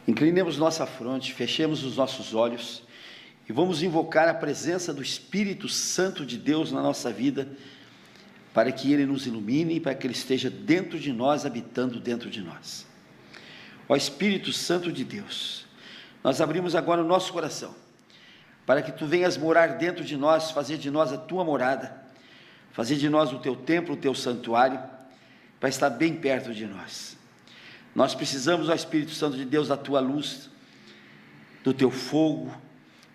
Inclinemos nossa fronte, fechemos os nossos olhos e vamos invocar a presença do Espírito Santo de Deus na nossa vida, para que Ele nos ilumine, para que Ele esteja dentro de nós, habitando dentro de nós. Ó Espírito Santo de Deus, nós abrimos agora o nosso coração, para que Tu venhas morar dentro de nós, fazer de nós a Tua morada, fazer de nós o Teu templo, o Teu santuário, para estar bem perto de nós. Nós precisamos, ó Espírito Santo de Deus, da Tua luz, do Teu fogo,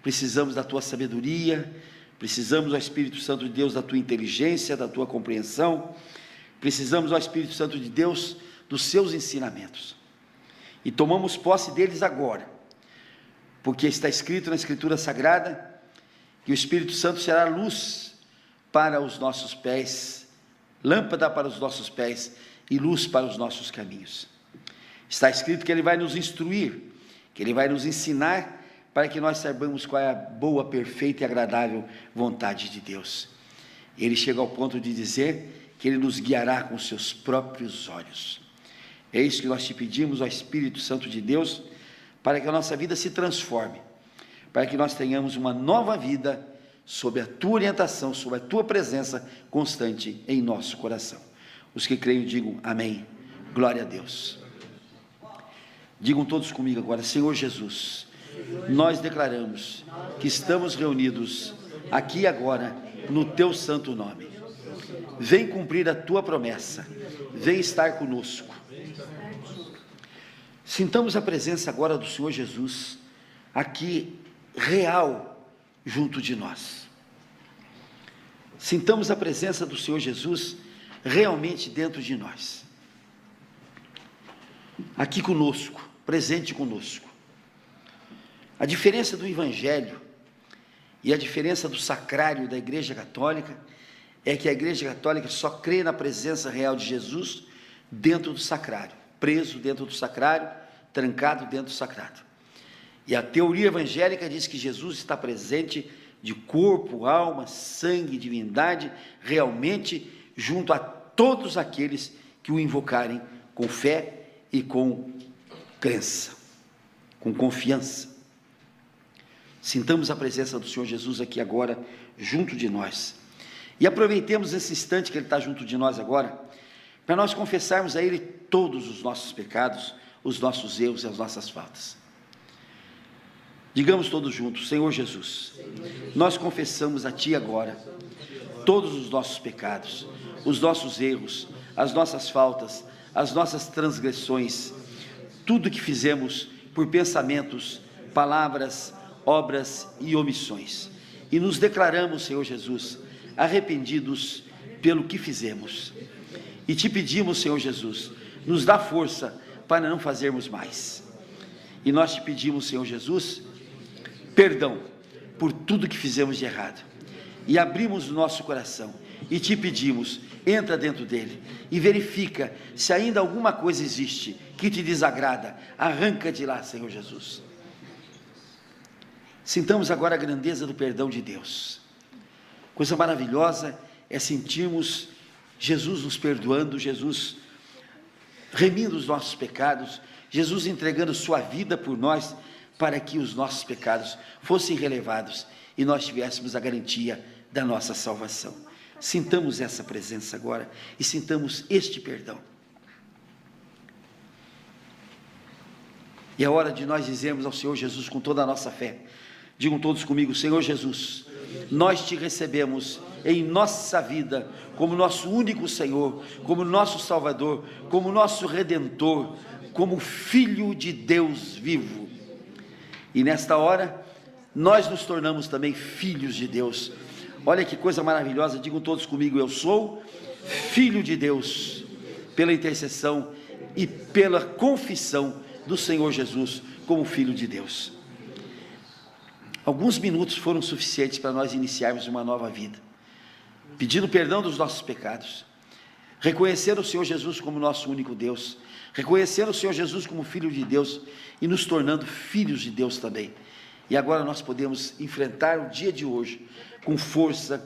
precisamos da Tua sabedoria, precisamos, ó Espírito Santo de Deus, da Tua inteligência, da Tua compreensão, precisamos, ó Espírito Santo de Deus, dos Seus ensinamentos, e tomamos posse deles agora, porque está escrito na Escritura Sagrada, que o Espírito Santo será luz para os nossos pés, lâmpada para os nossos pés, e luz para os nossos caminhos. Está escrito que Ele vai nos instruir, que Ele vai nos ensinar, para que nós saibamos qual é a boa, perfeita e agradável vontade de Deus. Ele chega ao ponto de dizer que Ele nos guiará com os seus próprios olhos. É isso que nós te pedimos, ó Espírito Santo de Deus, para que a nossa vida se transforme, para que nós tenhamos uma nova vida, sob a Tua orientação, sob a Tua presença constante em nosso coração. Os que creem digam amém, glória a Deus. Digam todos comigo agora: Senhor Jesus, nós declaramos que estamos reunidos aqui agora no Teu santo nome. Vem cumprir a Tua promessa, vem estar conosco. Sintamos a presença agora do Senhor Jesus aqui real junto de nós. Sintamos a presença do Senhor Jesus realmente dentro de nós, aqui conosco, presente conosco. A diferença do Evangelho e a diferença do sacrário da Igreja Católica é que a Igreja Católica só crê na presença real de Jesus dentro do sacrário, preso dentro do sacrário, trancado dentro do sacrário. E a teoria evangélica diz que Jesus está presente de corpo, alma, sangue, divindade, realmente junto a todos aqueles que o invocarem com fé e com crença, com confiança. Sintamos a presença do Senhor Jesus aqui agora, junto de nós, e aproveitemos esse instante que Ele está junto de nós agora, para nós confessarmos a Ele todos os nossos pecados, os nossos erros e as nossas faltas. Digamos todos juntos: Senhor Jesus, nós confessamos a Ti agora todos os nossos pecados, os nossos erros, as nossas faltas, as nossas transgressões, tudo que fizemos por pensamentos, palavras, obras e omissões, e nos declaramos, Senhor Jesus, arrependidos pelo que fizemos, e Te pedimos, Senhor Jesus, nos dá força para não fazermos mais, e nós Te pedimos, Senhor Jesus, perdão por tudo que fizemos de errado, e abrimos o nosso coração, e Te pedimos, entra dentro dele, e verifica se ainda alguma coisa existe que Te desagrada, arranca de lá, Senhor Jesus. Sintamos agora a grandeza do perdão de Deus. Coisa maravilhosa é sentirmos Jesus nos perdoando, Jesus remindo os nossos pecados, Jesus entregando sua vida por nós, para que os nossos pecados fossem relevados e nós tivéssemos a garantia da nossa salvação. Sintamos essa presença agora e sintamos este perdão. E é hora de nós dizermos ao Senhor Jesus com toda a nossa fé. Digam todos comigo: Senhor Jesus, nós Te recebemos em nossa vida como nosso único Senhor, como nosso Salvador, como nosso Redentor, como Filho de Deus vivo. E nesta hora, nós nos tornamos também filhos de Deus. Olha que coisa maravilhosa, digam todos comigo: eu sou filho de Deus, pela intercessão e pela confissão do Senhor Jesus como Filho de Deus. Alguns minutos foram suficientes para nós iniciarmos uma nova vida, pedindo perdão dos nossos pecados, reconhecer o Senhor Jesus como nosso único Deus, reconhecer o Senhor Jesus como Filho de Deus e nos tornando filhos de Deus também. E agora nós podemos enfrentar o dia de hoje com força,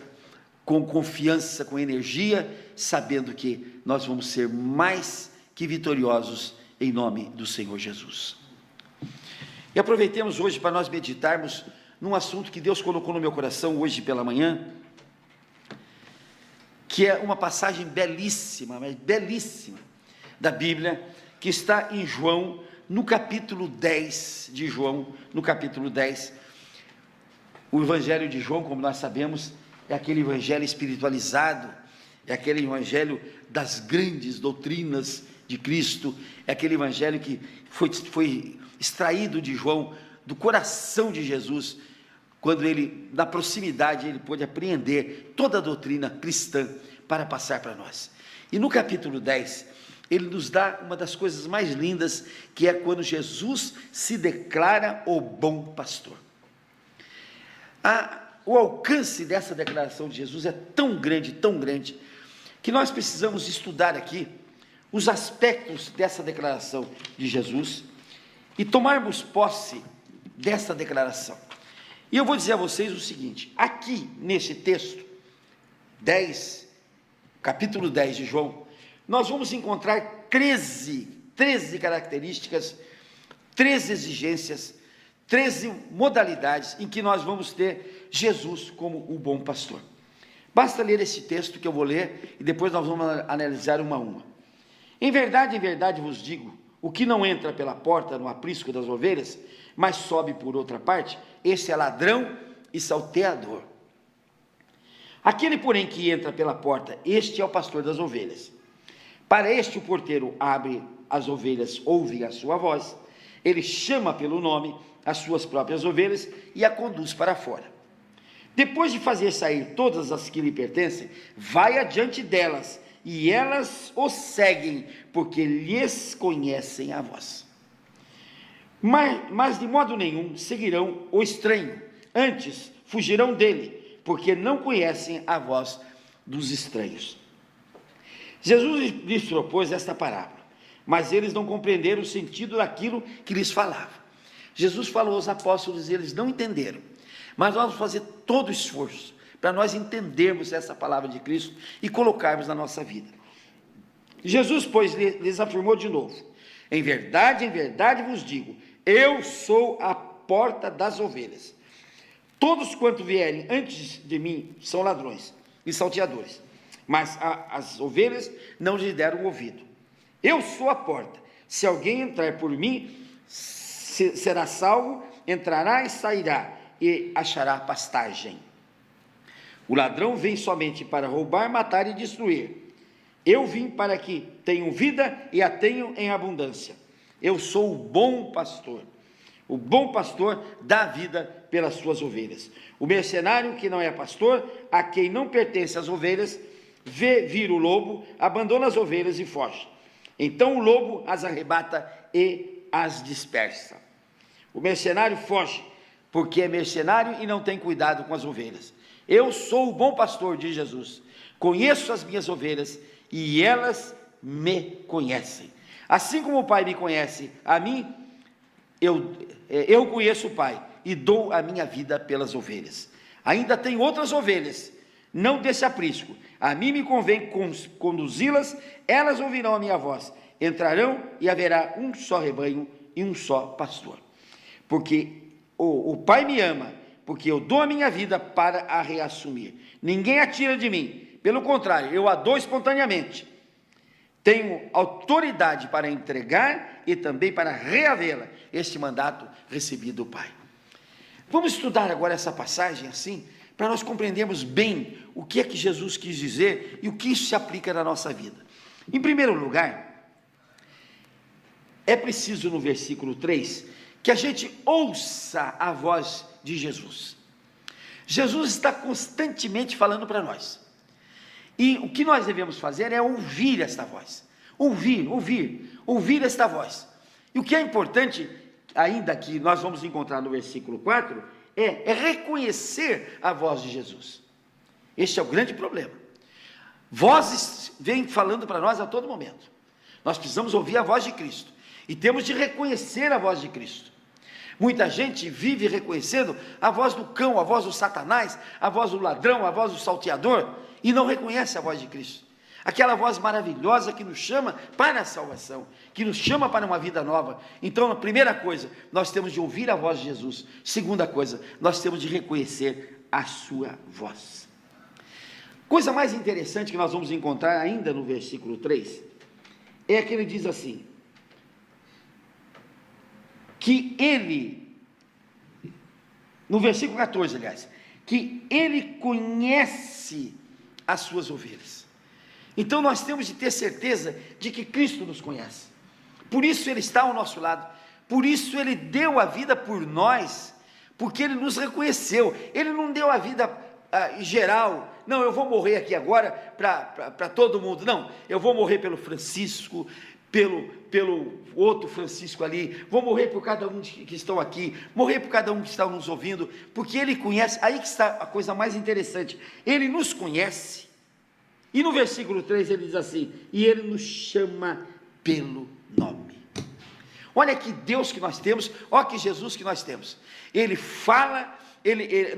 com confiança, com energia, sabendo que nós vamos ser mais que vitoriosos em nome do Senhor Jesus. E aproveitemos hoje para nós meditarmos num assunto que Deus colocou no meu coração hoje pela manhã, que é uma passagem belíssima, mas belíssima, da Bíblia, que está em João, no capítulo 10 de João, no capítulo 10, o Evangelho de João, como nós sabemos, é aquele Evangelho espiritualizado, é aquele Evangelho das grandes doutrinas de Cristo, é aquele Evangelho que foi extraído de João, do coração de Jesus, quando ele, na proximidade, ele pôde apreender toda a doutrina cristã para passar para nós. E no capítulo 10, ele nos dá uma das coisas mais lindas, que é quando Jesus se declara o bom pastor. O alcance dessa declaração de Jesus é tão grande, que nós precisamos estudar aqui os aspectos dessa declaração de Jesus e tomarmos posse dessa declaração. E eu vou dizer a vocês o seguinte: aqui nesse texto 10, capítulo 10 de João, nós vamos encontrar 13 características, 13 exigências, 13 modalidades em que nós vamos ter Jesus como o bom pastor. Basta ler esse texto que eu vou ler e depois nós vamos analisar uma a uma. Em verdade vos digo, o que não entra pela porta no aprisco das ovelhas, mas sobe por outra parte, esse é ladrão e salteador. Aquele, porém, que entra pela porta, este é o pastor das ovelhas. Para este o porteiro abre, as ovelhas ouvem a sua voz, ele chama pelo nome as suas próprias ovelhas e a conduz para fora. Depois de fazer sair todas as que lhe pertencem, vai adiante delas, e elas o seguem, porque lhes conhecem a voz. Mas de modo nenhum seguirão o estranho, antes fugirão dele, porque não conhecem a voz dos estranhos. Jesus lhes propôs esta parábola, mas eles não compreenderam o sentido daquilo que lhes falava. Jesus falou aos apóstolos e eles não entenderam, mas nós vamos fazer todo o esforço para nós entendermos essa palavra de Cristo e colocarmos na nossa vida. Jesus, pois, lhes afirmou de novo: em verdade vos digo, eu sou a porta das ovelhas. Todos quanto vierem antes de mim são ladrões e salteadores, mas as ovelhas não lhe deram ouvido. Eu sou a porta, se alguém entrar por mim, será salvo, entrará e sairá, e achará pastagem. O ladrão vem somente para roubar, matar e destruir. Eu vim para que tenham vida e a tenham em abundância. Eu sou o bom pastor. O bom pastor dá vida pelas suas ovelhas. O mercenário que não é pastor, a quem não pertence as ovelhas, vê vir o lobo, abandona as ovelhas e foge. Então o lobo as arrebata e as dispersa. O mercenário foge, porque é mercenário e não tem cuidado com as ovelhas. Eu sou o bom pastor, diz Jesus. Conheço as minhas ovelhas e elas me conhecem. Assim como o Pai me conhece a mim, eu conheço o Pai e dou a minha vida pelas ovelhas. Ainda tem outras ovelhas, não desse aprisco. A mim me convém conduzi-las, elas ouvirão a minha voz. Entrarão e haverá um só rebanho e um só pastor. Porque o Pai me ama, porque eu dou a minha vida para a reassumir. Ninguém a tira de mim, pelo contrário, eu a dou espontaneamente. Tenho autoridade para entregar e também para reavê-la, este mandato recebido do Pai. Vamos estudar agora essa passagem assim, para nós compreendermos bem o que é que Jesus quis dizer e o que isso se aplica na nossa vida. Em primeiro lugar, é preciso no versículo 3, que a gente ouça a voz de Jesus. Jesus está constantemente falando para nós. E o que nós devemos fazer é ouvir esta voz. Ouvir esta voz. E o que é importante, ainda que nós vamos encontrar no versículo 4, é reconhecer a voz de Jesus. Este é o grande problema. Vozes vêm falando para nós a todo momento. Nós precisamos ouvir a voz de Cristo. E temos de reconhecer a voz de Cristo. Muita gente vive reconhecendo a voz do cão, a voz do Satanás, a voz do ladrão, a voz do salteador, e não reconhece a voz de Cristo. aquela voz maravilhosa que nos chama para a salvação, que nos chama para uma vida nova. Então, a primeira coisa, nós temos de ouvir a voz de Jesus. Segunda coisa, nós temos de reconhecer a sua voz. Coisa mais interessante que nós vamos encontrar ainda no versículo 3, é que ele diz assim, que ele, no versículo 14, aliás, que ele conhece as suas ovelhas. Então nós temos de ter certeza de que Cristo nos conhece, por isso Ele está ao nosso lado, por isso Ele deu a vida por nós, porque Ele nos reconheceu. Ele não deu a vida geral, não, eu vou morrer aqui agora para todo mundo, não, eu vou morrer pelo Francisco, pelo outro Francisco ali, vou morrer por cada um que estão aqui, morrer por cada um que está nos ouvindo, porque Ele conhece. Aí que está a coisa mais interessante, Ele nos conhece, e no versículo 3 ele diz assim, e Ele nos chama pelo nome. Olha que Deus que nós temos, olha que Jesus que nós temos. Ele fala,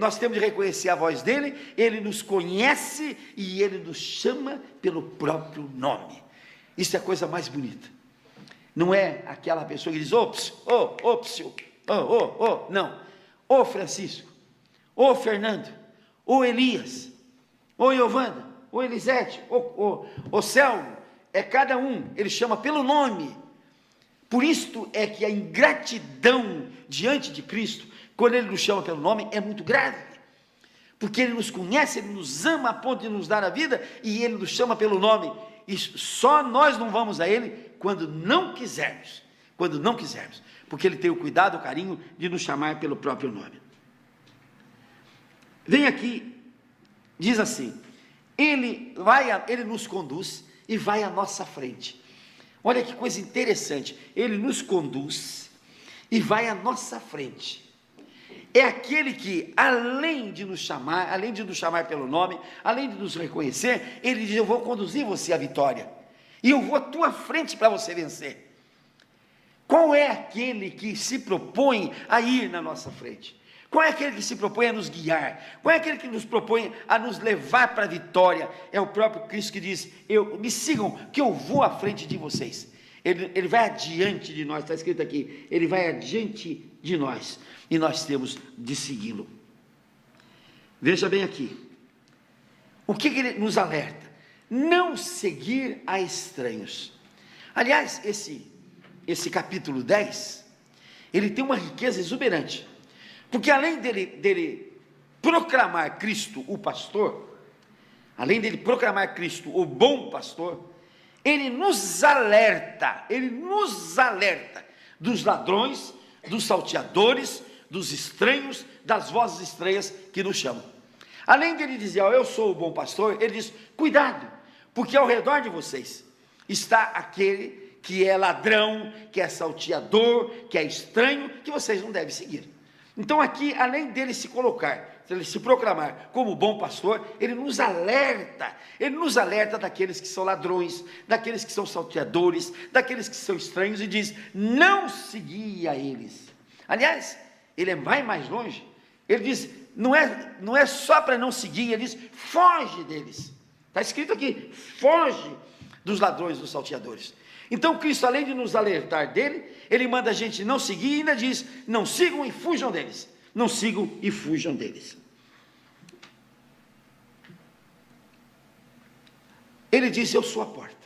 nós temos de reconhecer a voz dele, Ele nos conhece e Ele nos chama pelo próprio nome. Isso é a coisa mais bonita. Não é aquela pessoa que diz, não. Ô Francisco, ô Fernando, ô Elias, ô Giovana, ô Elisete, ô Selmo. É cada um, ele chama pelo nome. Por isto é que a ingratidão diante de Cristo, quando Ele nos chama pelo nome, é muito grave. Porque Ele nos conhece, Ele nos ama a ponto de nos dar a vida, e Ele nos chama pelo nome. E só nós não vamos a Ele quando não quisermos, porque Ele tem o cuidado, o carinho de nos chamar pelo próprio nome. Vem aqui, diz assim, Ele nos conduz e vai à nossa frente. Olha que coisa interessante, Ele nos conduz e vai à nossa frente. É aquele que, além de nos chamar pelo nome, além de nos reconhecer, Ele diz, eu vou conduzir você à vitória, e eu vou à tua frente para você vencer. Qual é aquele que se propõe a ir na nossa frente? Qual é aquele que se propõe a nos guiar? Qual é aquele que nos propõe a nos levar para a vitória? É o próprio Cristo que diz, me sigam, que eu vou à frente de vocês. Ele vai adiante de nós, está escrito aqui, Ele vai adiante de nós, e nós temos de segui-lo. Veja bem aqui, o que Ele nos alerta? Não seguir a estranhos. Aliás, esse capítulo 10, ele tem uma riqueza exuberante, porque além dele proclamar Cristo o pastor, além dele proclamar Cristo o bom pastor, ele nos alerta dos ladrões, dos salteadores, dos estranhos, das vozes estranhas que nos chamam. Além dele dizer, eu sou o bom pastor, ele diz, cuidado, porque ao redor de vocês está aquele que é ladrão, que é salteador, que é estranho, que vocês não devem seguir. Então aqui, além dele se proclamar como bom pastor, ele nos alerta daqueles que são ladrões, daqueles que são salteadores, daqueles que são estranhos, e diz, não segui a eles. Aliás, ele vai mais longe, ele diz, não é só para não seguir, ele diz, foge deles. Está escrito aqui, foge dos ladrões, dos salteadores. Então Cristo, além de nos alertar dele, ele manda a gente não seguir, e ainda diz, não sigam e fujam deles. Não sigam e fujam deles. Ele diz, eu sou a porta.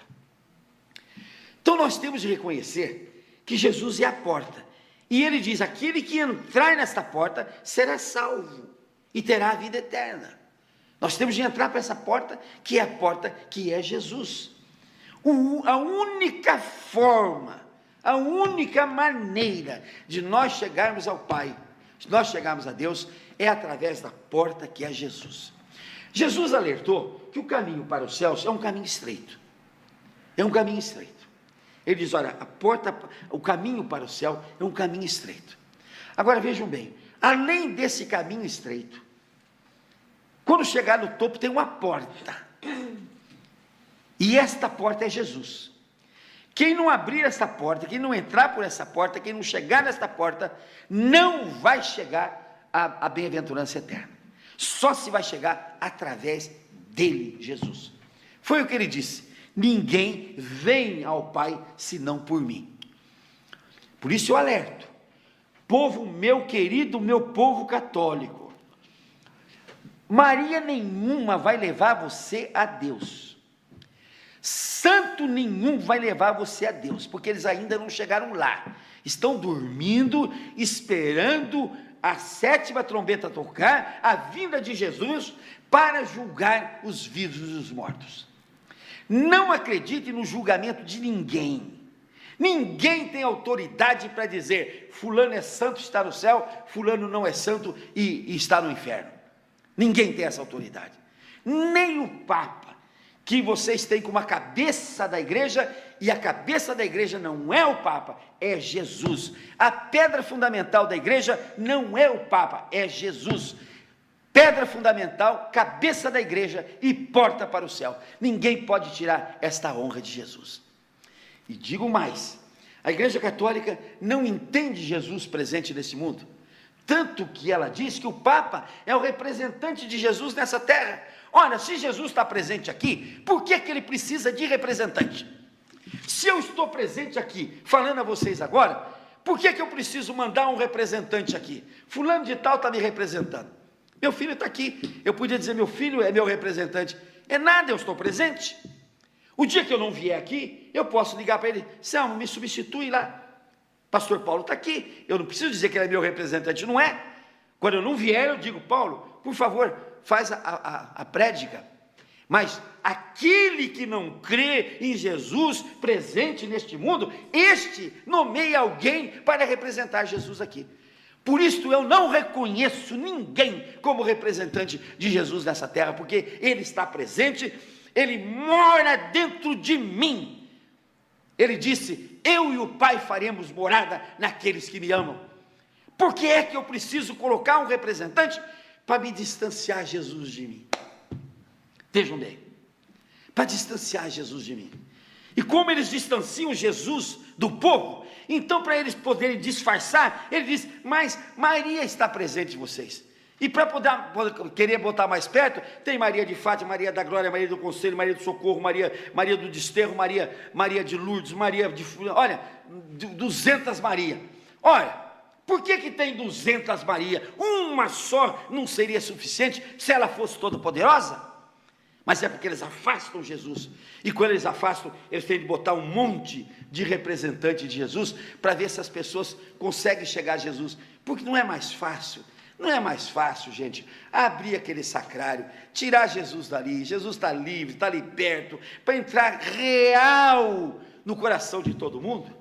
Então nós temos de reconhecer que Jesus é a porta, e ele diz, aquele que entrar nesta porta será salvo, e terá a vida eterna. Nós temos de entrar para essa porta, que é a porta que é Jesus. A única forma, a única maneira de nós chegarmos ao Pai, de nós chegarmos a Deus, é através da porta que é Jesus. Jesus alertou que o caminho para os céus é um caminho estreito. É um caminho estreito. Ele diz, olha, o caminho para o céu é um caminho estreito. Agora vejam bem, além desse caminho estreito, quando chegar no topo tem uma porta. E esta porta é Jesus. Quem não abrir essa porta, quem não entrar por essa porta, quem não chegar nesta porta, não vai chegar à bem-aventurança eterna. Só se vai chegar através dele, Jesus. Foi o que ele disse. ninguém vem ao Pai senão por mim. Por isso eu alerto, povo meu querido, meu povo católico, Maria nenhuma vai levar você a Deus, santo nenhum vai levar você a Deus, porque eles ainda não chegaram lá, estão dormindo, esperando a 7ª trombeta tocar, a vinda de Jesus, para julgar os vivos e os mortos. Não acredite no julgamento de ninguém. Ninguém tem autoridade para dizer, fulano é santo, está no céu, fulano não é santo e está no inferno. Ninguém tem essa autoridade. Nem o Papa, que vocês têm como a cabeça da igreja, e a cabeça da igreja não é o Papa, é Jesus. A pedra fundamental da igreja não é o Papa, é Jesus. Pedra fundamental, cabeça da igreja e porta para o céu. Ninguém pode tirar esta honra de Jesus. E digo mais, a igreja católica não entende Jesus presente nesse mundo, tanto que ela diz que o Papa é o representante de Jesus nessa terra. Olha, se Jesus está presente aqui, por que ele precisa de representante? Se eu estou presente aqui, falando a vocês agora, por que eu preciso mandar um representante aqui? Fulano de tal está me representando, meu filho está aqui, eu podia dizer, meu filho é meu representante, é nada, eu estou presente. O dia que eu não vier aqui, eu posso ligar para ele, Selmo, me substitui lá, pastor Paulo está aqui, eu não preciso dizer que ele é meu representante, não é? Quando eu não vier, eu digo, Paulo, por favor, faz a prédica. Mas aquele que não crê em Jesus presente neste mundo, este nomeia alguém para representar Jesus aqui. Por isso eu não reconheço ninguém como representante de Jesus nessa terra, porque ele está presente, ele mora dentro de mim. Ele disse, eu e o Pai faremos morada naqueles que me amam. Por que é que eu preciso colocar um representante? Para me distanciar Jesus de mim. Vejam bem, para distanciar Jesus de mim. E como eles distanciam Jesus do povo, então para eles poderem disfarçar, ele diz, mas Maria está presente em vocês. E para poder querer botar mais perto, tem Maria de Fátima, Maria da Glória, Maria do Conselho, Maria do Socorro, Maria do Desterro, Maria de Lourdes, Maria de... Olha, 200 Maria. Olha, por que tem 200 Maria? Uma só não seria suficiente se ela fosse toda poderosa? Mas é porque eles afastam Jesus, e quando eles afastam, eles têm de botar um monte de representante de Jesus, para ver se as pessoas conseguem chegar a Jesus, porque não é mais fácil, gente, abrir aquele sacrário, tirar Jesus dali, Jesus está livre, está ali perto, para entrar real no coração de todo mundo.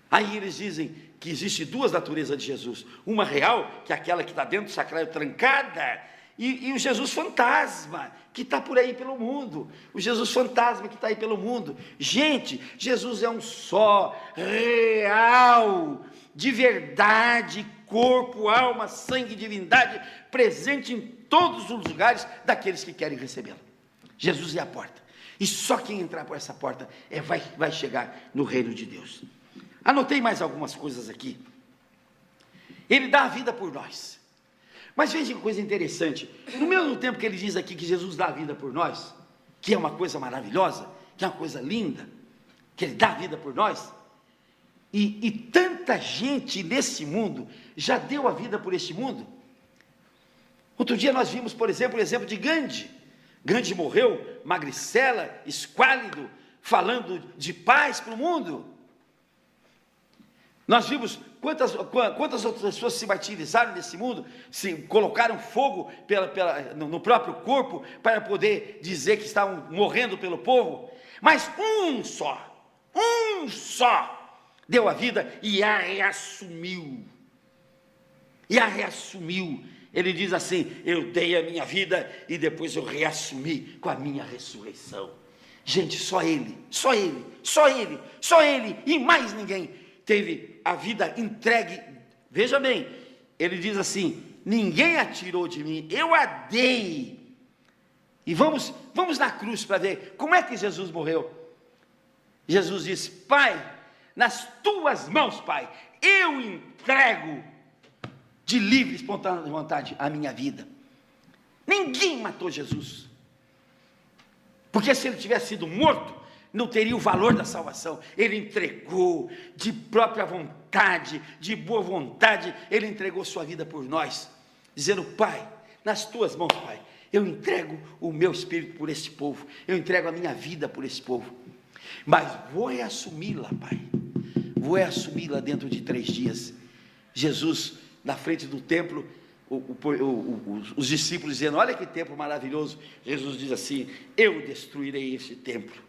Aí eles dizem que existe 2 naturezas de Jesus, uma real, que é aquela que está dentro do sacrário trancada, e o Jesus fantasma, que está por aí pelo mundo, o Jesus fantasma que está aí pelo mundo. Gente, Jesus é um só, real, de verdade, corpo, alma, sangue, divindade, presente em todos os lugares daqueles que querem recebê-lo. Jesus é a porta, e só quem entrar por essa porta vai chegar no reino de Deus. Anotei mais algumas coisas aqui. Ele dá a vida por nós. Mas veja que coisa interessante, no mesmo tempo que ele diz aqui que Jesus dá a vida por nós, que é uma coisa maravilhosa, que é uma coisa linda, que ele dá a vida por nós, e tanta gente nesse mundo já deu a vida por este mundo. Outro dia nós vimos, por exemplo, o exemplo de Gandhi. Gandhi morreu, magricela, esquálido, falando de paz para o mundo. Nós vimos quantas outras pessoas se martirizaram nesse mundo, se colocaram fogo no próprio corpo, para poder dizer que estavam morrendo pelo povo, mas um só, deu a vida e a reassumiu, ele diz assim, eu dei a minha vida, e depois eu reassumi com a minha ressurreição. Gente, só ele, e mais ninguém, teve a vida entregue. Veja bem, ele diz assim, ninguém a tirou de mim, eu a dei. E vamos na cruz para ver como é que Jesus morreu. Jesus disse, Pai, nas tuas mãos, Pai, eu entrego de livre e espontânea vontade a minha vida. Ninguém matou Jesus. porque se ele tivesse sido morto, não teria o valor da salvação. Ele entregou de própria vontade, de boa vontade, ele entregou sua vida por nós, dizendo: Pai, nas tuas mãos, Pai, eu entrego o meu espírito por esse povo, eu entrego a minha vida por esse povo, mas vou assumi-la, Pai, vou assumi-la dentro de 3 dias. Jesus, na frente do templo, os discípulos dizendo: olha que templo maravilhoso. Jesus diz assim: eu destruirei esse templo,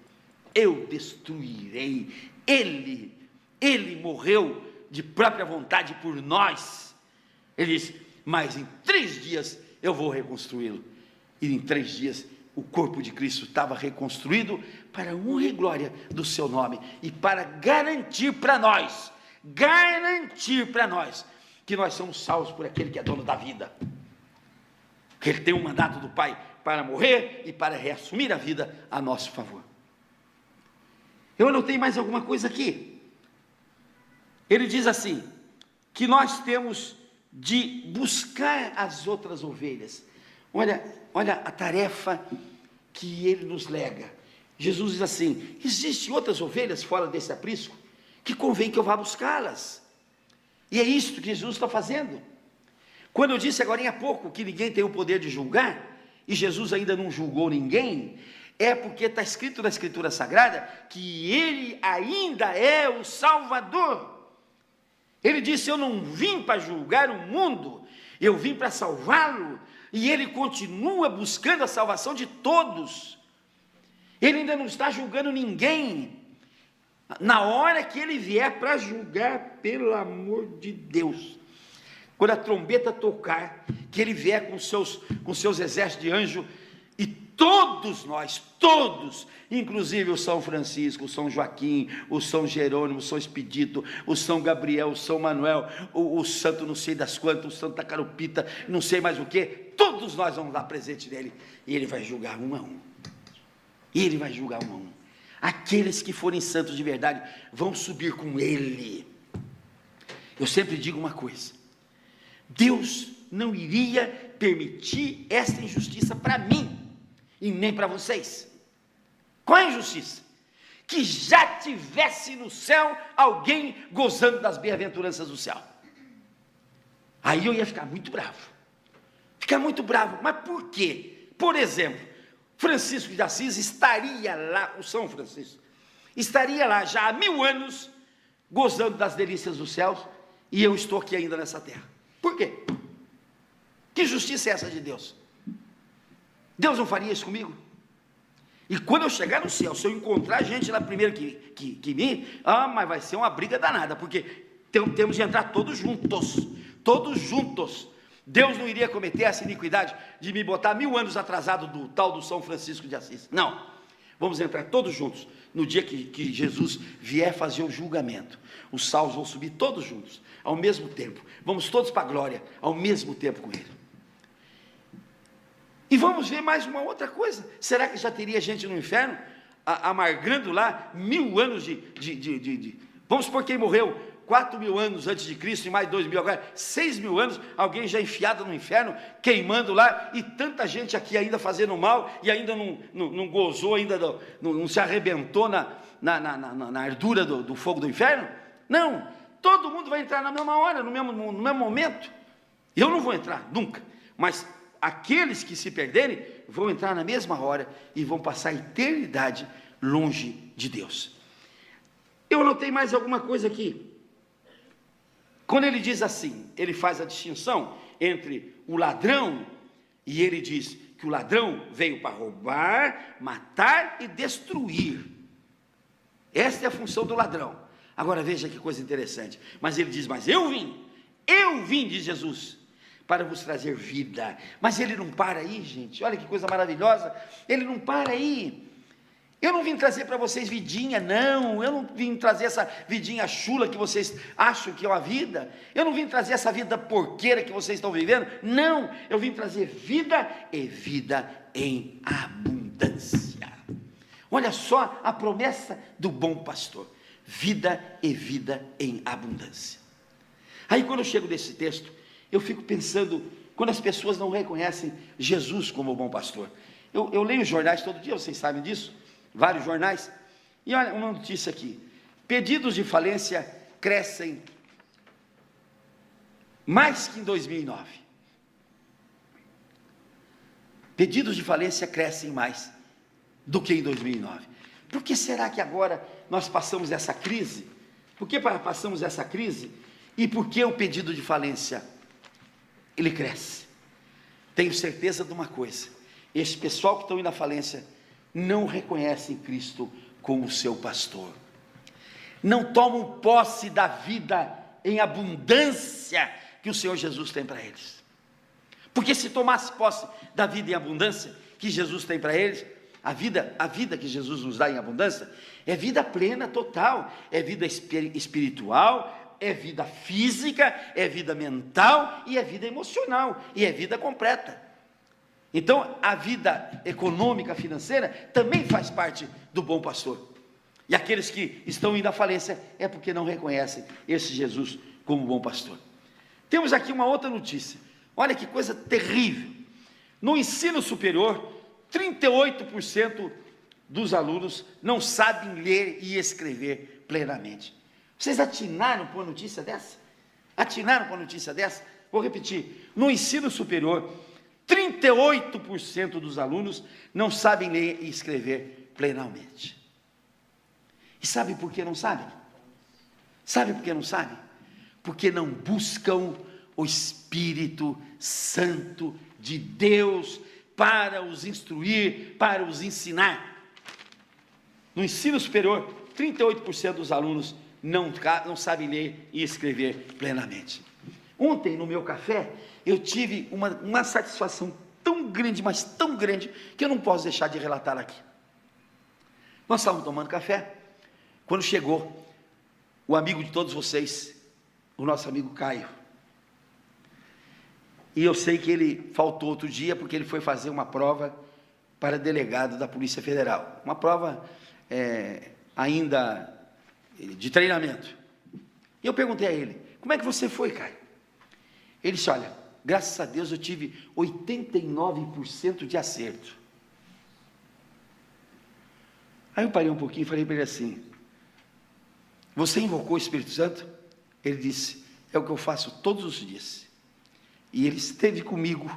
eu destruirei. Ele morreu de própria vontade por nós. Ele diz: mas em 3 dias eu vou reconstruí-lo. E em 3 dias o corpo de Cristo estava reconstruído para a honra e glória do seu nome, e para garantir para nós, que nós somos salvos por aquele que é dono da vida, que ele tem um mandato do Pai para morrer e para reassumir a vida a nosso favor. Eu anotei mais alguma coisa aqui. Ele diz assim, que nós temos de buscar as outras ovelhas. Olha a tarefa que ele nos lega. Jesus diz assim: existem outras ovelhas fora desse aprisco, que convém que eu vá buscá-las. E é isso que Jesus está fazendo. Quando eu disse agora há pouco que ninguém tem o poder de julgar, e Jesus ainda não julgou ninguém, é porque está escrito na Escritura Sagrada que ele ainda é o Salvador. Ele disse: eu não vim para julgar o mundo, eu vim para salvá-lo. E ele continua buscando a salvação de todos. Ele ainda não está julgando ninguém. Na hora que ele vier para julgar, pelo amor de Deus, quando a trombeta tocar, que ele vier com seus exércitos de anjo, e todos nós, todos, inclusive o São Francisco, o São Joaquim, o São Jerônimo, o São Expedito, o São Gabriel, o São Manuel, o santo não sei das quantas, o santo Tacarupita, não sei mais o que, todos nós vamos dar presente dele, e ele vai julgar um a um. Ele vai julgar um a um. Aqueles que forem santos de verdade vão subir com ele. Eu sempre digo uma coisa: Deus não iria permitir esta injustiça para mim e nem para vocês. Qual é a injustiça? Que já tivesse no céu alguém gozando das bem-aventuranças do céu. Aí eu ia ficar muito bravo. Mas por quê? Por exemplo, Francisco de Assis estaria lá, o São Francisco, estaria lá já há 1000 anos, gozando das delícias dos céus, e eu estou aqui ainda nessa terra. Por quê? Que justiça é essa de Deus? Deus não faria isso comigo? E quando eu chegar no céu, se eu encontrar gente lá primeiro que mim, mas vai ser uma briga danada, porque temos de entrar todos juntos. Deus não iria cometer essa iniquidade de me botar 1000 anos atrasado do tal do São Francisco de Assis. Não, vamos entrar todos juntos, no dia que Jesus vier fazer o julgamento. Os salvos vão subir todos juntos, ao mesmo tempo, vamos todos para a glória, ao mesmo tempo com ele. E vamos ver mais uma outra coisa: será que já teria gente no inferno, amargando lá 1000 anos vamos supor quem morreu 4.000 anos antes de Cristo, e mais 2.000 agora, 6.000 anos, alguém já enfiado no inferno, queimando lá, e tanta gente aqui ainda fazendo mal, e ainda não gozou, ainda não se arrebentou na ardura do fogo do inferno? Não, todo mundo vai entrar na mesma hora, no mesmo momento. Eu não vou entrar, nunca, mas aqueles que se perderem, vão entrar na mesma hora, e vão passar a eternidade longe de Deus. Eu anotei mais alguma coisa aqui. Quando ele diz assim, ele faz a distinção entre o ladrão, e ele diz que o ladrão veio para roubar, matar e destruir. Esta é a função do ladrão. Agora veja que coisa interessante, mas ele diz: mas eu vim, diz Jesus, para vos trazer vida. Mas ele não para aí, gente, olha que coisa maravilhosa, ele não para aí. Eu não vim trazer para vocês vidinha, não. Eu não vim trazer essa vidinha chula que vocês acham que é uma vida. Eu não vim trazer essa vida porqueira que vocês estão vivendo. Não, eu vim trazer vida e vida em abundância. Olha só a promessa do bom pastor: vida e vida em abundância. Aí quando eu chego nesse texto, eu fico pensando, quando as pessoas não reconhecem Jesus como o bom pastor, eu leio os jornais todo dia, vocês sabem disso, vários jornais, e olha uma notícia aqui: pedidos de falência crescem mais que em 2009. Pedidos de falência crescem mais do que em 2009. Por que será que agora nós passamos essa crise? Por que passamos essa crise? E por que o pedido de falência, ele cresce? Tenho certeza de uma coisa: esse pessoal que estão indo à falência não reconhecem Cristo como seu pastor, não tomam posse da vida em abundância que o Senhor Jesus tem para eles. Porque se tomasse posse da vida em abundância que Jesus tem para eles, a vida que Jesus nos dá em abundância é vida plena, total, é vida espiritual, é vida física, é vida mental e é vida emocional, e é vida completa. Então a vida econômica, financeira também faz parte do bom pastor. E aqueles que estão indo à falência é porque não reconhecem esse Jesus como bom pastor. Temos aqui uma outra notícia, olha que coisa terrível. No ensino superior, 38% dos alunos não sabem ler e escrever plenamente. Vocês atinaram com a notícia dessa? Atinaram com a notícia dessa? Vou repetir: no ensino superior, 38% dos alunos não sabem ler e escrever plenamente. E sabe por que não sabem? Sabe por que não sabem? Porque não buscam o Espírito Santo de Deus para os instruir, para os ensinar. No ensino superior, 38% dos alunos não sabem ler e escrever plenamente. Ontem, no meu café, eu tive uma satisfação tão grande, mas tão grande, que eu não posso deixar de relatar aqui. Nós estávamos tomando café, quando chegou o amigo de todos vocês, o nosso amigo Caio. E eu sei que ele faltou outro dia, porque ele foi fazer uma prova para delegado da Polícia Federal. Uma prova ainda de treinamento. E eu perguntei a ele: como é que você foi, Caio? Ele disse: olha, graças a Deus eu tive 89% de acerto. Aí eu parei um pouquinho e falei para ele assim: você invocou o Espírito Santo? Ele disse: é o que eu faço todos os dias. E ele esteve comigo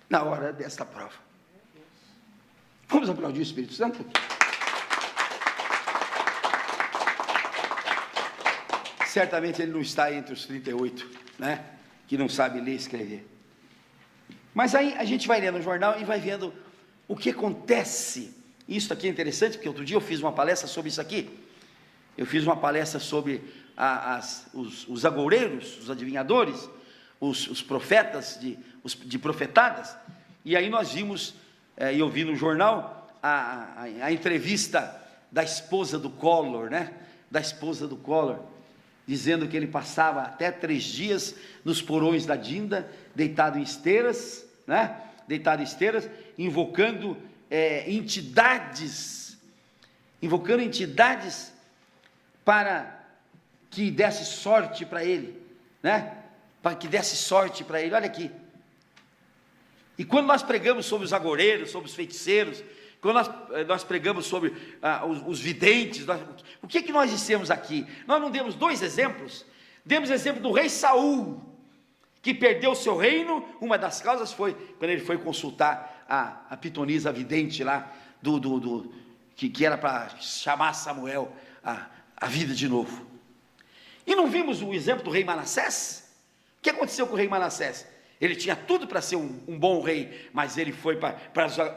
na hora desta prova. Vamos aplaudir o Espírito Santo? Certamente ele não está entre os 38, né, que não sabe ler e escrever. Mas aí a gente vai lendo o jornal e vai vendo o que acontece. Isso aqui é interessante, porque outro dia eu fiz uma palestra sobre isso aqui. Eu fiz uma palestra sobre os agoureiros, os adivinhadores, os profetas de profetadas. E aí nós vimos, e eu vi no jornal, a entrevista da esposa do Collor, né? Da esposa do Collor, dizendo que ele passava até 3 dias nos porões da Dinda, deitado em esteiras, né? Deitado em esteiras, invocando entidades para que desse sorte para ele, né? Para que desse sorte para ele. Olha aqui. E quando nós pregamos sobre os agoureiros, sobre os feiticeiros, quando nós pregamos sobre os videntes, o que nós dissemos aqui? Nós não demos 2 exemplos? Demos exemplo do rei Saul, que perdeu o seu reino. Uma das causas foi quando ele foi consultar a pitonisa vidente lá, que era para chamar Samuel a vida de novo. E não vimos o exemplo do rei Manassés? O que aconteceu com o rei Manassés? Ele tinha tudo para ser um bom rei, mas ele foi para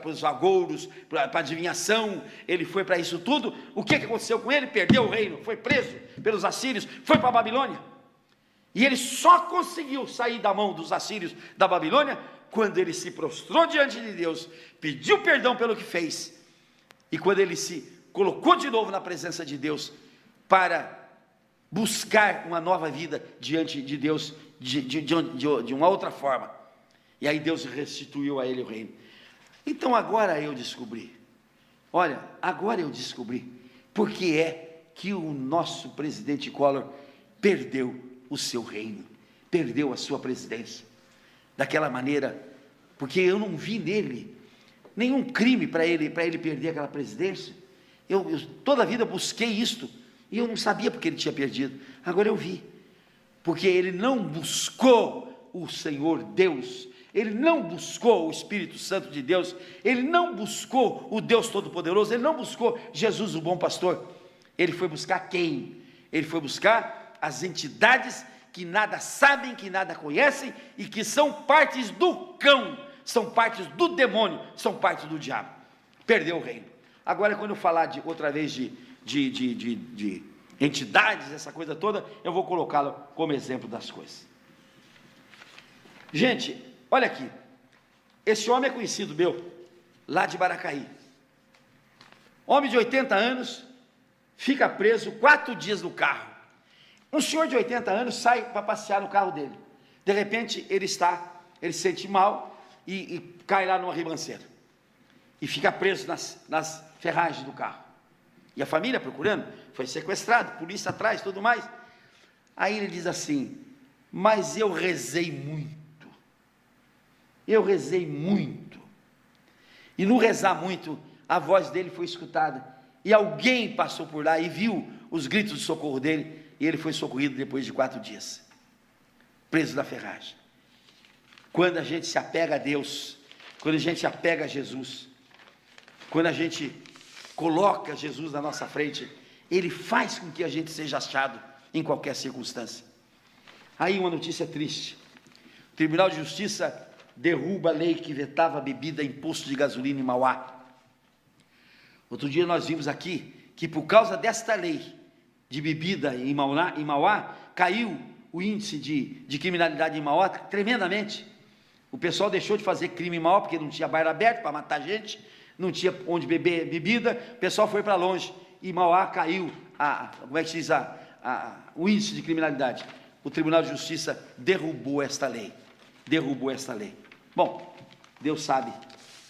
os agouros, para a adivinhação, ele foi para isso tudo. O que aconteceu com ele? Perdeu o reino, foi preso pelos assírios, foi para a Babilônia. E ele só conseguiu sair da mão dos assírios da Babilônia quando ele se prostrou diante de Deus, pediu perdão pelo que fez, e quando ele se colocou de novo na presença de Deus, para buscar uma nova vida diante de Deus, de uma outra forma. E aí Deus restituiu a ele o reino. Então agora eu descobri, por que é que o nosso presidente Collor perdeu o seu reino, perdeu a sua presidência, daquela maneira, porque eu não vi nele nenhum crime para ele perder aquela presidência. Eu toda a vida busquei isto, e eu não sabia porque ele tinha perdido. Agora eu vi, porque ele não buscou o Senhor Deus, ele não buscou o Espírito Santo de Deus, ele não buscou o Deus Todo-Poderoso, ele não buscou Jesus, o bom pastor. Ele foi buscar quem? Ele foi buscar as entidades que nada sabem, que nada conhecem, e que são partes do cão, são partes do demônio, são partes do diabo. Perdeu o reino. Agora, quando eu falar outra vez de entidades, essa coisa toda, eu vou colocá-lo como exemplo das coisas. Gente, olha aqui, esse homem é conhecido meu, lá de Baracaí, homem de 80 anos, fica preso 4 dias no carro. Um senhor de 80 anos sai para passear no carro dele, de repente ele se sente mal e cai lá numa ribanceira, e fica preso nas ferragens do carro, e a família procurando, foi sequestrado, polícia atrás, tudo mais. Aí ele diz assim: mas eu rezei muito, e no rezar muito, a voz dele foi escutada, e alguém passou por lá e viu os gritos de socorro dele, e ele foi socorrido depois de 4 dias, preso na ferragem. Quando a gente se apega a Deus, quando a gente se apega a Jesus, quando a gente coloca Jesus na nossa frente, Ele faz com que a gente seja achado em qualquer circunstância. Aí uma notícia triste: o Tribunal de Justiça derruba a lei que vetava a bebida em posto de gasolina em Mauá. Outro dia nós vimos aqui que por causa desta lei de bebida em Mauá, caiu o índice de criminalidade em Mauá tremendamente. O pessoal deixou de fazer crime em Mauá, porque não tinha baile aberto para matar gente, não tinha onde beber bebida, o pessoal foi para longe, e Mauá caiu, como é que se diz, o índice de criminalidade. O Tribunal de Justiça derrubou esta lei, Bom, Deus sabe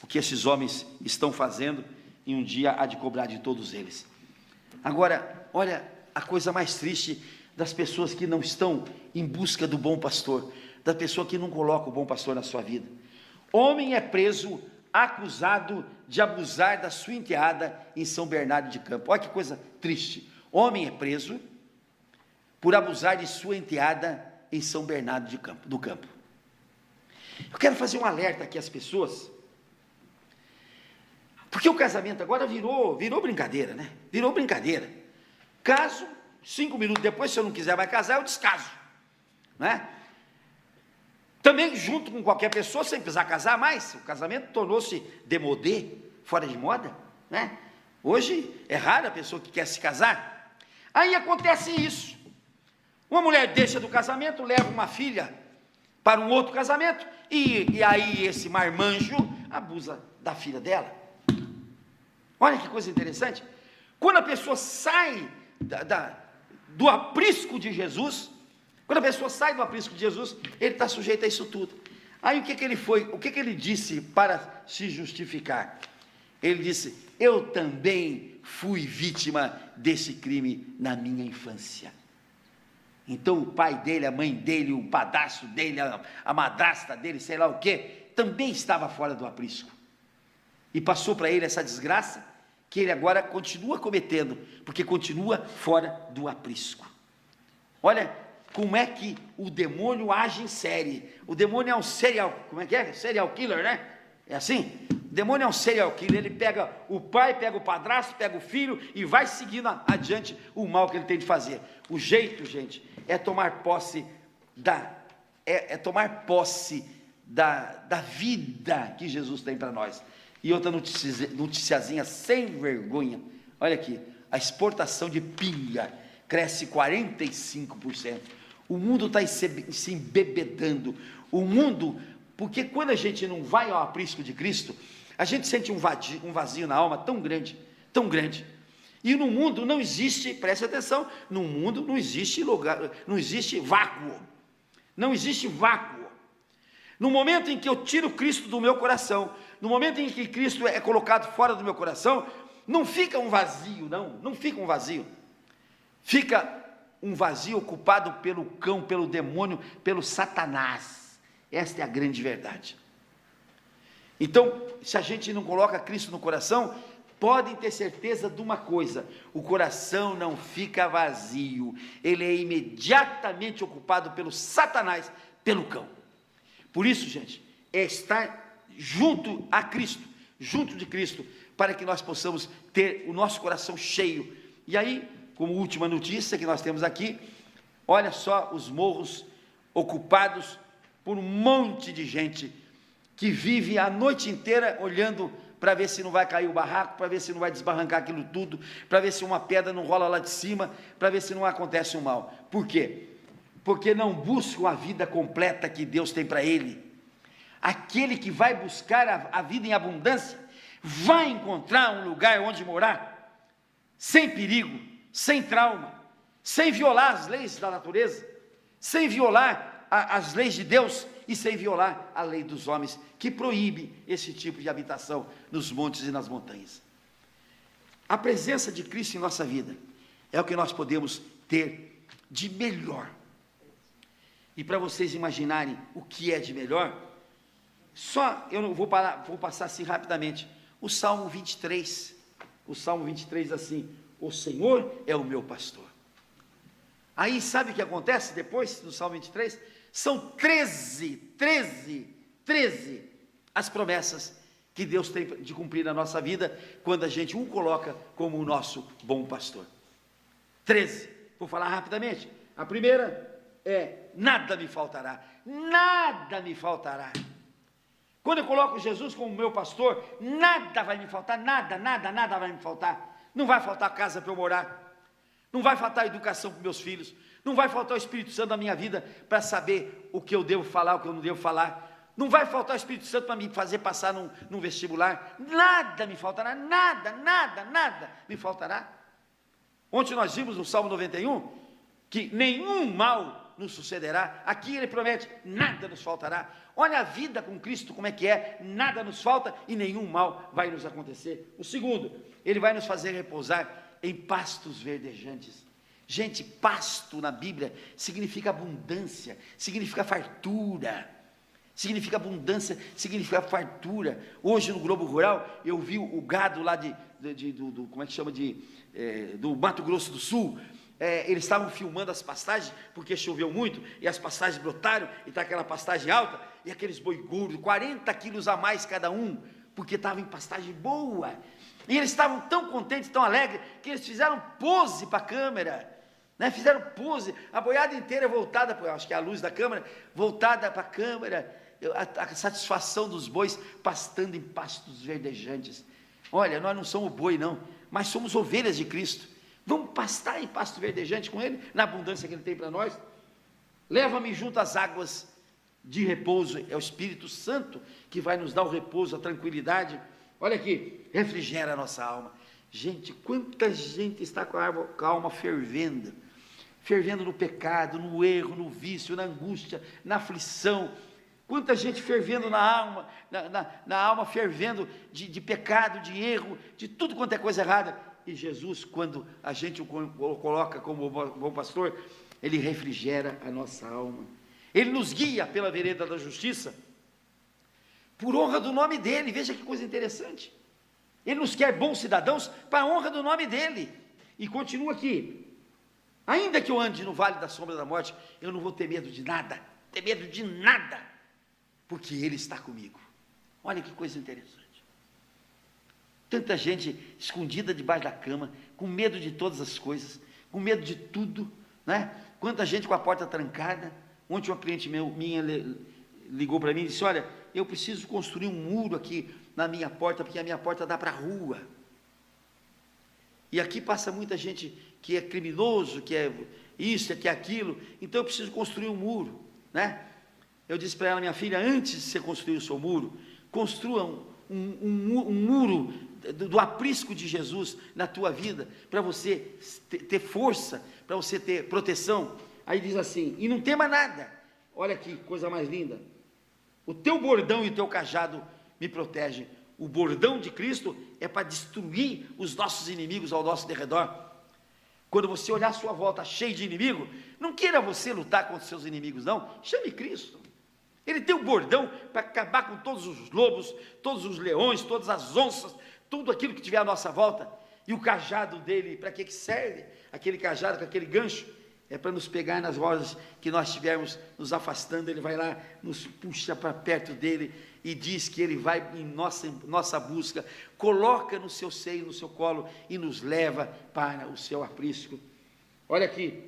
o que esses homens estão fazendo, e um dia há de cobrar de todos eles. Agora, olha a coisa mais triste das pessoas que não estão em busca do bom pastor, da pessoa que não coloca o bom pastor na sua vida. Homem é preso, acusado de abusar da sua enteada em São Bernardo de Campo. Olha que coisa triste. Homem é preso por abusar de sua enteada em São Bernardo do Campo. Eu quero fazer um alerta aqui às pessoas, porque o casamento agora virou brincadeira, né? Virou brincadeira. Caso, 5 minutos depois, se eu não quiser mais casar, eu descaso, né? Também junto com qualquer pessoa, sem precisar casar mais. O casamento tornou-se demodé, fora de moda, né? Hoje é raro a pessoa que quer se casar. Aí acontece isso: uma mulher deixa do casamento, leva uma filha para um outro casamento, e aí esse marmanjo abusa da filha dela. Olha que coisa interessante. Quando a pessoa sai do aprisco de Jesus, ele está sujeito a isso tudo. Aí o que ele disse para se justificar? Ele disse: eu também fui vítima desse crime na minha infância. Então o pai dele, a mãe dele, o padrasto dele, a madrasta dele, sei lá o que, também estava fora do aprisco, e passou para ele essa desgraça, que ele agora continua cometendo, porque continua fora do aprisco. Olha como é que o demônio age em série. O demônio é um serial killer, né? É assim? O demônio é um serial killer. Ele pega o pai, pega o padrasto, pega o filho, e vai seguindo adiante o mal que ele tem de fazer. O jeito, gente, é tomar posse da vida que Jesus tem para nós. E outra noticiazinha sem vergonha: olha aqui, a exportação de pinga cresce 45%. O mundo está se embebedando. O mundo, porque quando a gente não vai ao aprisco de Cristo, a gente sente um vazio na alma tão grande, tão grande. E no mundo não existe, preste atenção, no mundo não existe lugar, não existe vácuo. Não existe vácuo. No momento em que eu tiro Cristo do meu coração, no momento em que Cristo é colocado fora do meu coração, não fica um vazio, não fica um vazio. Fica um vazio ocupado pelo cão, pelo demônio, pelo Satanás. Esta é a grande verdade. Então, se a gente não coloca Cristo no coração, podem ter certeza de uma coisa: o coração não fica vazio, ele é imediatamente ocupado pelo Satanás, pelo cão. Por isso, gente, é estar junto a Cristo, junto de Cristo, para que nós possamos ter o nosso coração cheio. E aí, como última notícia que nós temos aqui, olha só os morros ocupados por um monte de gente que vive a noite inteira olhando para ver se não vai cair o barraco, para ver se não vai desbarrancar aquilo tudo, para ver se uma pedra não rola lá de cima, para ver se não acontece um mal. Por quê? Porque não buscam a vida completa que Deus tem para ele. Aquele que vai buscar a vida em abundância, vai encontrar um lugar onde morar, sem perigo, sem trauma, sem violar as leis da natureza, sem violar as leis de Deus e sem violar a lei dos homens, que proíbe esse tipo de habitação nos montes e nas montanhas. A presença de Cristo em nossa vida é o que nós podemos ter de melhor. E para vocês imaginarem o que é de melhor, eu não vou passar assim rapidamente. O Salmo 23, assim: o Senhor é o meu pastor. Aí sabe o que acontece depois do Salmo 23? São 13 as promessas que Deus tem de cumprir na nossa vida, quando a gente o coloca como o nosso bom pastor. 13, vou falar rapidamente. A primeira é: nada me faltará, nada me faltará. Quando eu coloco Jesus como meu pastor, nada vai me faltar, nada vai me faltar. Não vai faltar casa para eu morar, não vai faltar educação para meus filhos, não vai faltar o Espírito Santo na minha vida para saber o que eu devo falar, o que eu não devo falar, não vai faltar o Espírito Santo para me fazer passar num vestibular, nada me faltará, nada me faltará. Ontem nós vimos no Salmo 91, que nenhum mal nos sucederá. Aqui ele promete: nada nos faltará. Olha a vida com Cristo como é que é: nada nos falta e nenhum mal vai nos acontecer. O segundo, ele vai nos fazer repousar em pastos verdejantes. Gente, pasto na Bíblia significa abundância, significa fartura, significa abundância, significa fartura. Hoje no Globo Rural eu vi o gado lá como é que chama, do Mato Grosso do Sul. Eles estavam filmando as pastagens, porque choveu muito, e as pastagens brotaram, e está aquela pastagem alta, e aqueles boi gordos, 40 quilos a mais cada um, porque estava em pastagem boa, e eles estavam tão contentes, tão alegres, que eles fizeram pose para a câmera, né? Fizeram pose, a boiada inteira voltada, acho que é a luz da câmera, voltada para a câmera, a satisfação dos bois, pastando em pastos verdejantes. Olha, nós não somos boi não, mas somos ovelhas de Cristo. Vamos pastar em pasto verdejante com Ele, na abundância que Ele tem para nós. Leva-me junto às águas de repouso. É o Espírito Santo que vai nos dar o repouso, a tranquilidade. Olha aqui: refrigera a nossa alma. Gente, quanta gente está com a alma fervendo no pecado, no erro, no vício, na angústia, na aflição. Quanta gente fervendo na alma, na alma fervendo de pecado, de erro, de tudo quanto é coisa errada. E Jesus, quando a gente o coloca como bom pastor, ele refrigera a nossa alma. Ele nos guia pela vereda da justiça, por honra do nome dele. Veja que coisa interessante. Ele nos quer bons cidadãos para a honra do nome dele. E continua aqui: ainda que eu ande no vale da sombra da morte, eu não vou ter medo de nada, porque ele está comigo. Olha que coisa interessante. Tanta gente escondida debaixo da cama, com medo de todas as coisas, com medo de tudo, né? Quanta gente com a porta trancada. Ontem uma cliente minha ligou para mim e disse: olha, eu preciso construir um muro aqui na minha porta, porque a minha porta dá para a rua. E aqui passa muita gente que é criminoso, que é isso, que é aquilo, então eu preciso construir um muro, né? Eu disse para ela: minha filha, antes de você construir o seu muro, construa um muro do aprisco de Jesus na tua vida, para você ter força, para você ter proteção. Aí diz assim: e não tema nada. Olha que coisa mais linda: o teu bordão e o teu cajado me protegem. O bordão de Cristo é para destruir os nossos inimigos ao nosso derredor. Quando você olhar a sua volta cheio de inimigo, não queira você lutar contra os seus inimigos não, chame Cristo. Ele tem o bordão para acabar com todos os lobos, todos os leões, todas as onças, tudo aquilo que tiver à nossa volta. E o cajado dele, para que serve? Aquele cajado com aquele gancho, é para nos pegar nas horas que nós estivermos nos afastando. Ele vai lá, nos puxa para perto dele e diz que ele vai em nossa busca, coloca no seu seio, no seu colo e nos leva para o seu aprisco. Olha aqui,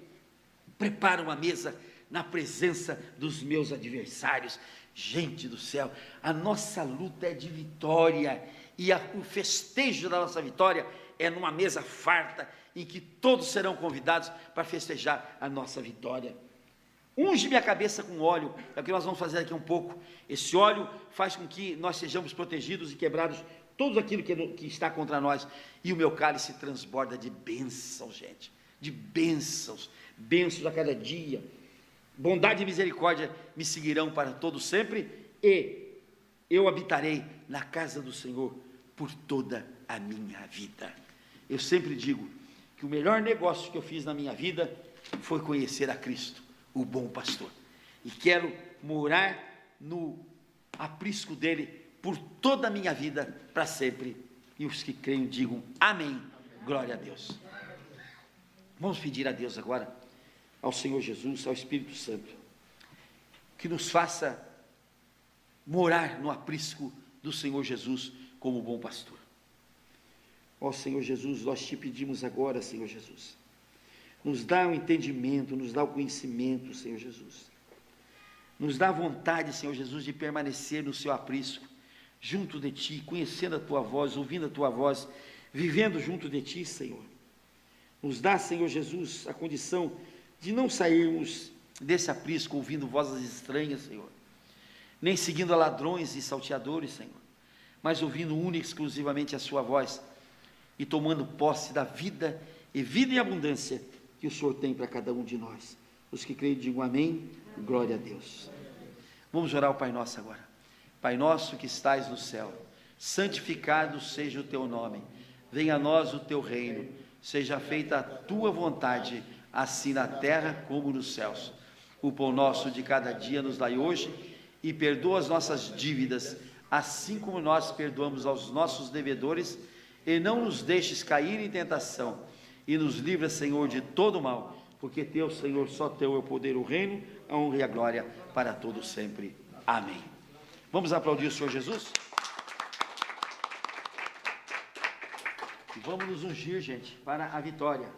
prepara uma mesa na presença dos meus adversários. Gente do céu, a nossa luta é de vitória, e o festejo da nossa vitória é numa mesa farta, em que todos serão convidados para festejar a nossa vitória. Unge minha cabeça com óleo, é o que nós vamos fazer aqui um pouco. Esse óleo faz com que nós sejamos protegidos e quebrados tudo aquilo que está contra nós, e o meu cálice transborda de bênçãos, gente, de bênçãos, bênçãos a cada dia. Bondade e misericórdia me seguirão para todo sempre, e eu habitarei na casa do Senhor por toda a minha vida. Eu sempre digo que o melhor negócio que eu fiz na minha vida foi conhecer a Cristo, o bom pastor, e quero morar no aprisco dele por toda a minha vida, para sempre. E os que creem digam amém, glória a Deus. Vamos pedir a Deus agora, ao Senhor Jesus, ao Espírito Santo, que nos faça morar no aprisco do Senhor Jesus como bom pastor. Ó Senhor Jesus, nós te pedimos agora, Senhor Jesus, nos dá o entendimento, nos dá o conhecimento, Senhor Jesus, nos dá a vontade, Senhor Jesus, de permanecer no seu aprisco, junto de ti, conhecendo a tua voz, ouvindo a tua voz, vivendo junto de ti, Senhor. Nos dá, Senhor Jesus, a condição de não sairmos desse aprisco ouvindo vozes estranhas, Senhor, nem seguindo a ladrões e salteadores, Senhor, mas ouvindo única e exclusivamente a sua voz, e tomando posse da vida, e vida em abundância, que o Senhor tem para cada um de nós. Os que creem digam amém, glória a Deus. Vamos orar ao Pai Nosso agora. Pai nosso que estais no céu, santificado seja o teu nome, venha a nós o teu reino, seja feita a tua vontade, assim na terra como nos céus. O pão nosso de cada dia nos dai hoje, e perdoa as nossas dívidas, assim como nós perdoamos aos nossos devedores, e não nos deixes cair em tentação, e nos livra, Senhor, de todo mal, porque teu, Senhor, só teu é o poder, o reino, a honra e a glória para todos sempre. Amém. Vamos aplaudir o Senhor Jesus? E vamos nos ungir, gente, para a vitória.